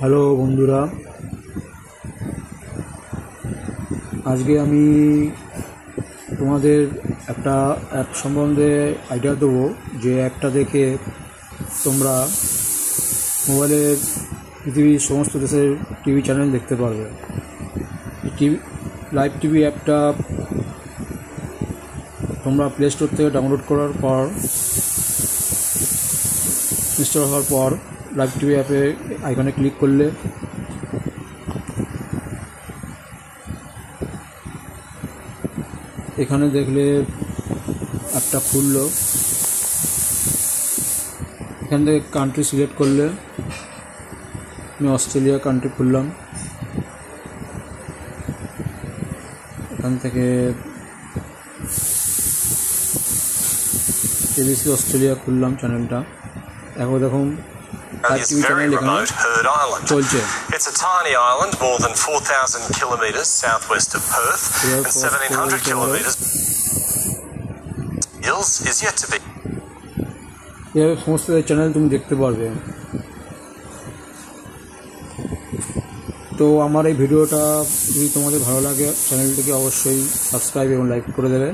Hello বন্ধুরা, আজকে আমি তোমাদের একটা অ্যাপ সম্বন্ধে আইডিয়া দেবো, যে অ্যাপটা দেখে তোমরা মোবাইলে পৃথিবীর সমস্ত দেশের টিভি চ্যানেল দেখতে পারবে। টিভি লাইভ টিভি অ্যাপটা তোমরা প্লে স্টোর থেকে ডাউনলোড করার পর, ইনস্টল হওয়ার পর লাইভ টিভি অ্যাপে আইকনে ক্লিক করলে এখানে দেখলে অ্যাপটা খুললো। এখান থেকে কান্ট্রি সিলেক্ট করলে আমি অস্ট্রেলিয়া কান্ট্রি খুললাম। এখান থেকে এবিসি অস্ট্রেলিয়া খুললাম চ্যানেলটা। এখন দেখুন টিভি চ্যানেল এখানে চলছে। It's a tiny island more than 4,000 kilometers southwest of Perth and 1,700 kilometers. Hills is yet to be. এভাবে সমস্ত চ্যানেল তুমি দেখতে পারবে। তো আমার এই ভিডিওটা যদি তোমাদের ভালো লাগে, চ্যানেলটিকে অবশ্যই সাবস্ক্রাইব এবং লাইক করে দেবে।